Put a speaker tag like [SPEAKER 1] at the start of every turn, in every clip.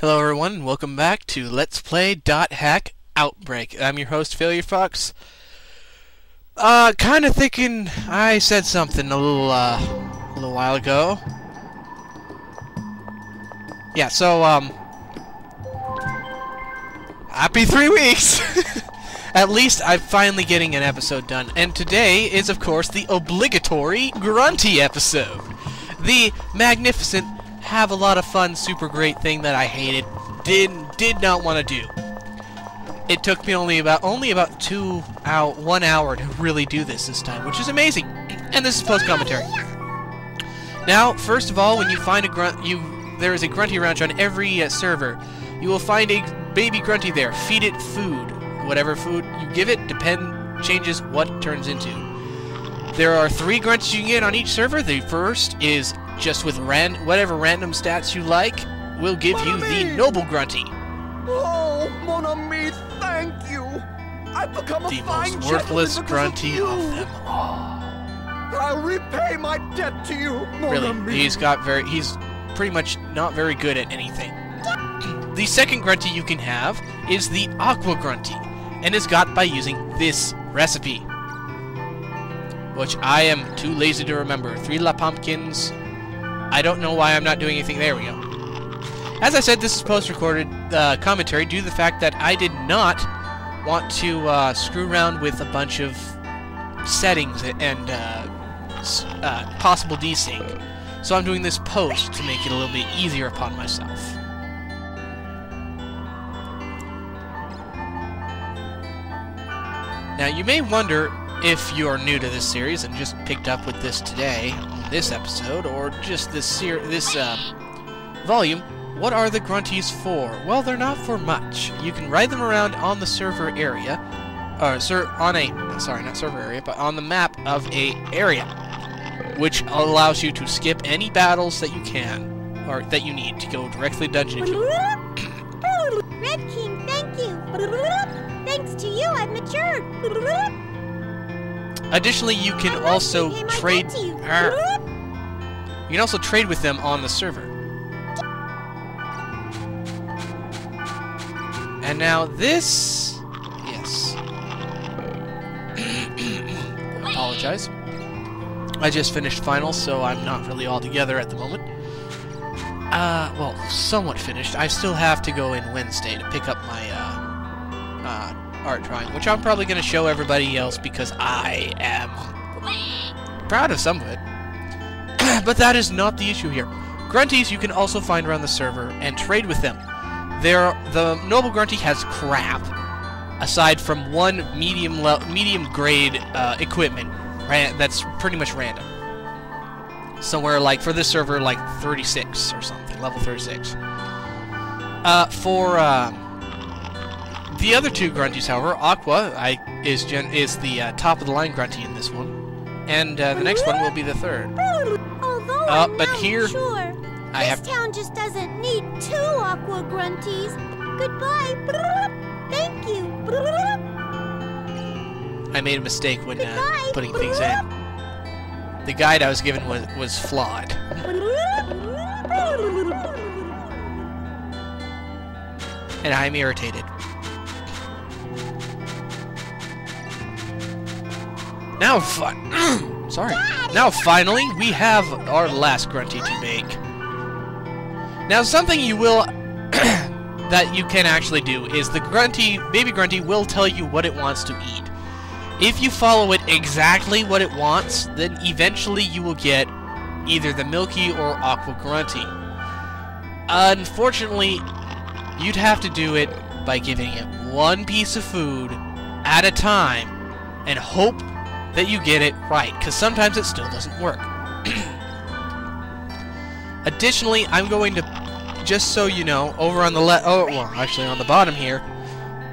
[SPEAKER 1] Hello everyone, and welcome back to Let's Play .hack Outbreak. I'm your host, Failure Fox. Kinda thinking I said something a little while ago. Yeah, so, happy 3 weeks! At least I'm finally getting an episode done. And today is, of course, the obligatory Grunty episode. The magnificent, have a lot of fun, super great thing that I hated, did not want to do. It took me only about 1 hour to really do this time, which is amazing. And this is post commentary. Now, first of all, when you find a there is a Grunty ranch on every server. You will find a baby Grunty there. Feed it food. Whatever food you give it changes what it turns into. There are 3 Grunties you can get on each server. The first is just with whatever random stats you like, will give you the Noble Grunty.
[SPEAKER 2] Oh, mon ami, thank you. I've become a fine
[SPEAKER 1] most worthless Grunty of them all.
[SPEAKER 2] I'll repay my debt to you, mon ami.
[SPEAKER 1] He's pretty much not very good at anything. The second Grunty you can have is the Aqua Grunty, and is got by using this recipe, which I am too lazy to remember. 3 La Pumpkins. I don't know why I'm not doing anything. There we go. As I said, this is post-recorded commentary due to the fact that I did not want to screw around with a bunch of settings and possible desync. So I'm doing this post to make it a little bit easier upon myself. Now, you may wonder if you are new to this series and just picked up with this today, this episode, or just this volume, what are the Grunties for? Well, they're not for much. You can ride them around on the server area, not server area, but on the map of a area, which allows you to skip any battles that you can, or that you need to go directly to dungeon if you want.
[SPEAKER 3] Red King, thank you. Thanks to you, I've matured.
[SPEAKER 1] Additionally, you can also trade. You can also trade with them on the server. And now this, yes. Apologize. I just finished finals, so I'm not really all together at the moment. Well, somewhat finished. I still have to go in Wednesday to pick up my art drawing, which I'm probably going to show everybody else because I am proud of some of it. But that is not the issue here. Grunties you can also find around the server and trade with them. The Noble Grunty has crap, aside from one medium grade equipment that's pretty much random. Somewhere like for this server like 36 or something, level 36. The other 2 Grunties, however, Aqua is the top of the line Grunty in this one, and the next one will be the 3rd. But here
[SPEAKER 3] sure. This town just doesn't need 2 Aqua Grunties. Goodbye. Thank you.
[SPEAKER 1] I made a mistake when putting things in. The guide I was given was flawed. And I'm irritated. Now, sorry. Now, finally, we have our last Grunty to make. Now, something you will that you can actually do is the baby Grunty will tell you what it wants to eat. If you follow it exactly what it wants, then eventually you will get either the Milky or Aqua Grunty. Unfortunately, you'd have to do it by giving it 1 piece of food at a time and hope that you get it right, because sometimes it still doesn't work. Additionally, I'm going to, just so you know, over on the on the bottom here,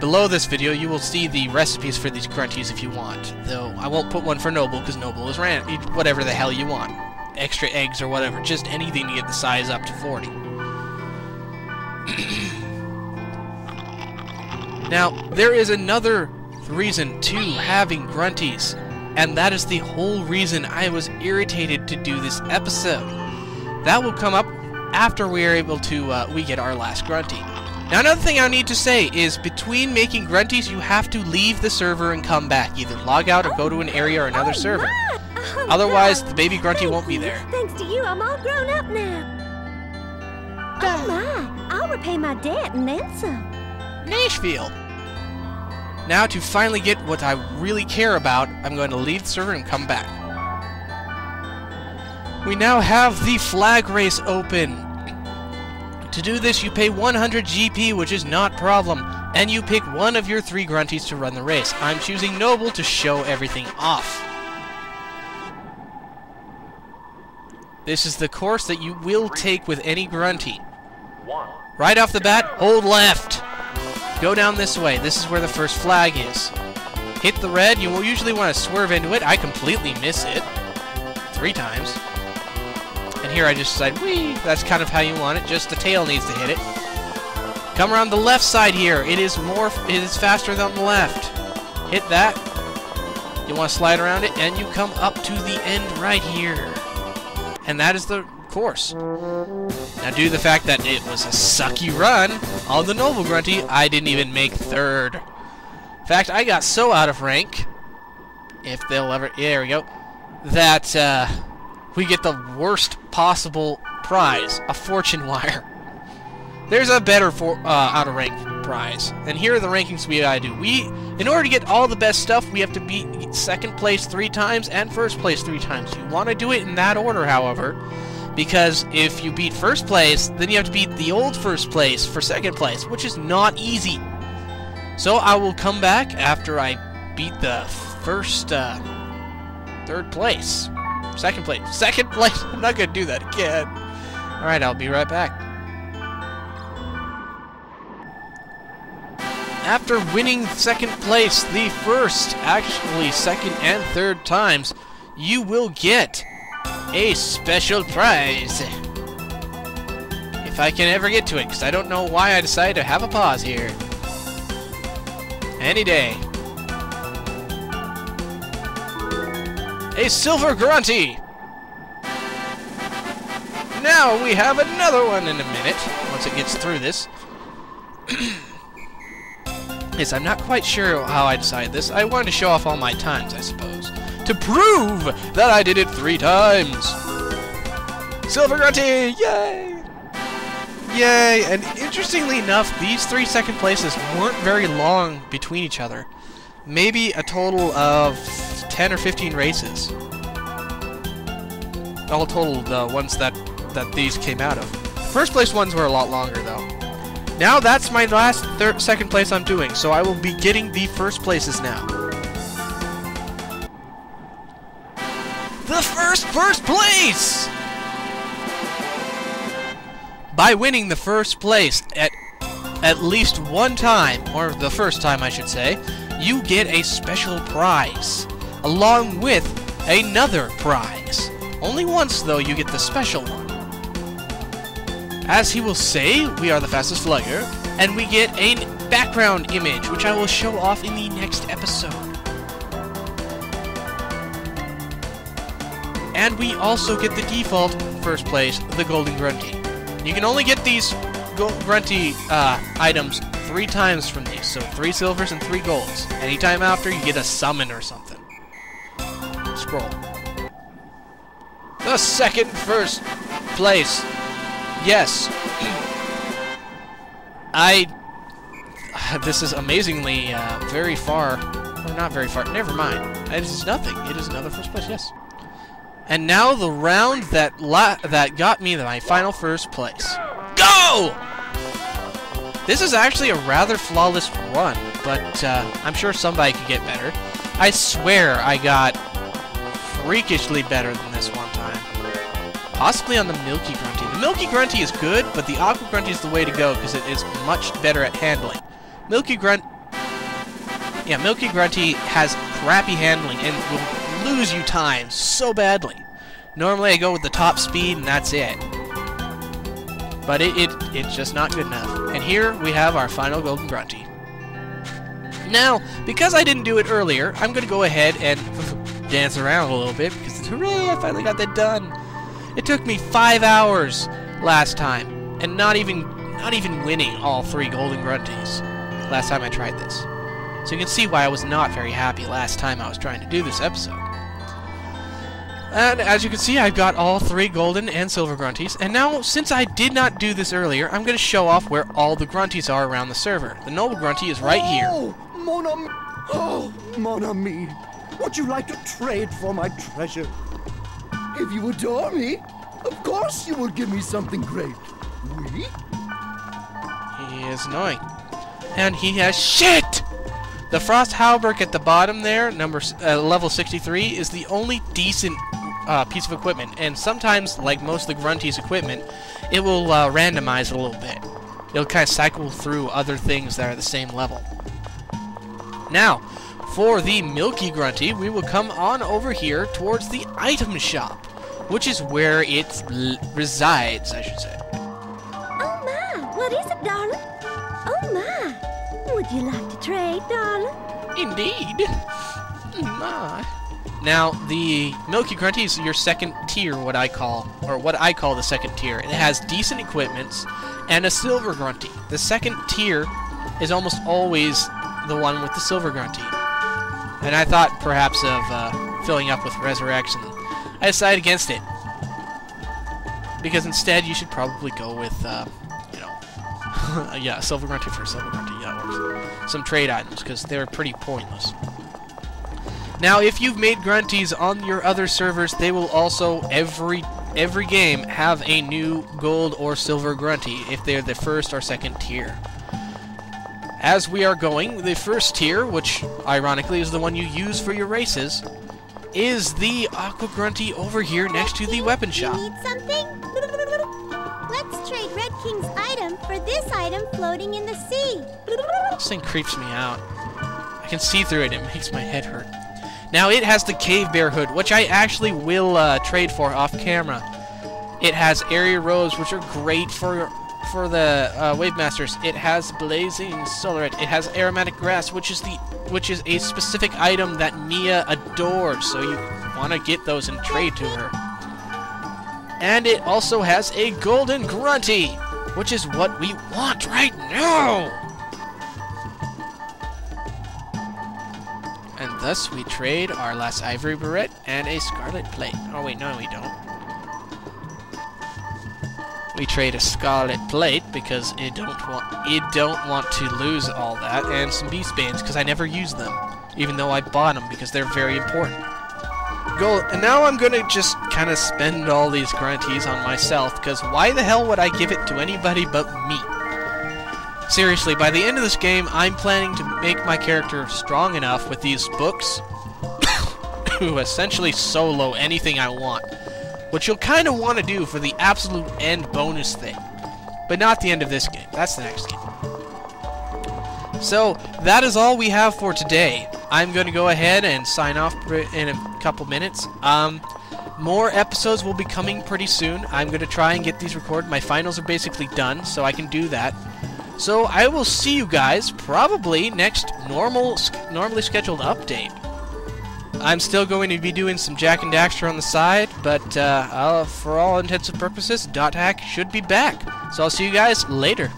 [SPEAKER 1] below this video, you will see the recipes for these Grunties if you want. Though I won't put one for Noble, because Noble is whatever the hell you want. Extra eggs or whatever, just anything to get the size up to 40. Now, there is another reason to having Grunties, and that is the whole reason I was irritated to do this episode. That will come up after we are able to, we get our last Grunty. Now, another thing I need to say is between making Grunties, you have to leave the server and come back. Either log out or go to an area or another server.
[SPEAKER 3] Oh,
[SPEAKER 1] Otherwise,
[SPEAKER 3] God.
[SPEAKER 1] the baby Grunty
[SPEAKER 3] Thank
[SPEAKER 1] won't be
[SPEAKER 3] you.
[SPEAKER 1] there.
[SPEAKER 3] Thanks to you, I'm all grown up now. Oh my, I'll repay my debt and then some.
[SPEAKER 1] Nashville. Now, to finally get what I really care about, I'm going to leave the server and come back. We now have the flag race open. To do this, you pay 100 GP, which is not a problem, and you pick one of your 3 Grunties to run the race. I'm choosing Noble to show everything off. This is the course that you will take with any Grunty. Right off the bat, hold left. Go down this way. This is where the first flag is. Hit the red. You will usually want to swerve into it. I completely miss it. 3 times. And here I just decide, whee, that's kind of how you want it. Just the tail needs to hit it. Come around the left side here. It is faster than the left. Hit that. You want to slide around it, and you come up to the end right here. And that is the course. Now, due to the fact that it was a sucky run on the Noble Grunty, I didn't even make 3rd. In fact, I got so out of rank, if they'll ever, yeah, there we go, that we get the worst possible prize, a fortune wire. There's a better out of rank prize. And here are the rankings we gotta do. In order to get all the best stuff, we have to beat 2nd place 3 times and 1st place 3 times. You want to do it in that order, however, because if you beat 1st place, then you have to beat the old 1st place for 2nd place, which is not easy. So I will come back after I beat the first, 3rd place. 2nd place. 2nd place! I'm not gonna do that again. Alright, I'll be right back. After winning 2nd place the first, actually 2nd and 3rd times, you will get a special prize. If I can ever get to it, because I don't know why I decided to have a pause here. Any day. A silver Grunty! Now we have another one in a minute, once it gets through this. Yes, I'm not quite sure how I decided this. I wanted to show off all my times, I suppose. To prove that I did it 3 times! Silver Grunty! Yay! Yay! And interestingly enough, these 3 2nd places weren't very long between each other. Maybe a total of 10 or 15 races. All total, the ones that these came out of. 1st place ones were a lot longer, though. Now that's my last 2nd place I'm doing, so I will be getting the 1st places now. The first place! By winning the 1st place at least 1 time, or the 1st time I should say, you get a special prize, along with another prize. Only once, though, you get the special one. As he will say, we are the fastest flyer, and we get a background image, which I will show off in the next episode. And we also get the default 1st place, the Golden Grunty. You can only get these Grunty items 3 times from these, so 3 silvers and 3 golds. Anytime after, you get a summon or something. Scroll. The 1st place. Yes. This is amazingly very far. Or not very far. Never mind. It is nothing. It is another 1st place. Yes. And now the round that got me my final 1st place. Go! This is actually a rather flawless run, but I'm sure somebody could get better. I swear I got freakishly better than this one time. Possibly on the Milky Grunty. The Milky Grunty is good, but the Aqua Grunty is the way to go because it is much better at handling. Milky Grunty has crappy handling and will lose you time so badly. Normally I go with the top speed and that's it. But it's just not good enough. And here we have our final Golden Grunty. Now, because I didn't do it earlier, I'm going to go ahead and dance around a little bit because hooray, I finally got that done. It took me 5 hours last time, and not even winning all 3 golden grunties last time I tried this. So you can see why I was not very happy last time I was trying to do this episode. And as you can see, I've got all 3 golden and silver grunties, and now, since I did not do this earlier, I'm going to show off where all the grunties are around the server. The noble grunty is right here.
[SPEAKER 2] Oh, mon ami. Would you like to trade for my treasure? If you adore me, of course you will give me something great. Oui?
[SPEAKER 1] He is annoying. And he has shit! The frost halberd at the bottom there, level 63, is the only decent piece of equipment. And sometimes, like most of the grunties' equipment, it will randomize a little bit. It'll kind of cycle through other things that are the same level. Now, for the Milky Grunty, we will come on over here towards the item shop, which is where it resides, I should say.
[SPEAKER 3] Oh my, what is it, darling? Oh my, would you like to trade, darling?
[SPEAKER 1] Indeed. My. Now, the Milky Grunty is your second tier, what I call the second tier. It has decent equipments and a silver grunty. The second tier is almost always the one with the silver grunty. And I thought perhaps of filling up with resurrection. I decided against it. Because instead you should probably go with, you know, yeah, silver grunty for silver grunty, yeah, or some trade items, because they're pretty pointless. Now, if you've made grunties on your other servers, they will also, every game, have a new gold or silver grunty, if they're the first or second tier. As we are going, the first tier, which ironically is the one you use for your races, is the Aqua Grunty over here next to the weapon shop.
[SPEAKER 3] You need something? Let's trade Red King's item for this item floating in the sea.
[SPEAKER 1] This thing creeps me out. I can see through it, it makes my head hurt. Now, it has the Cave Bear hood, which I actually will trade for off camera. It has area robes, which are great for the Wave Masters. It has Blazing Solaret. It has Aromatic Grass, which is a specific item that Mia adores, so you want to get those and trade to her. And it also has a Golden Grunty, which is what we want right now! And thus we trade our last ivory barrette and a scarlet plate. Oh wait, no we don't. We trade a scarlet plate because it don't want to lose all that, and some beast bands because I never use them, even though I bought them because they're very important. Gold, and now I'm gonna just kind of spend all these grunties on myself, because why the hell would I give it to anybody but me? Seriously, by the end of this game, I'm planning to make my character strong enough with these books to essentially solo anything I want. Which you'll kind of want to do for the absolute end bonus thing. But not the end of this game. That's the next game. So, that is all we have for today. I'm going to go ahead and sign off in a couple minutes. More episodes will be coming pretty soon. I'm going to try and get these recorded. My finals are basically done, so I can do that. So, I will see you guys probably next normally scheduled update. I'm still going to be doing some Jack and Daxter on the side, but for all intents and purposes, .hack should be back. So I'll see you guys later.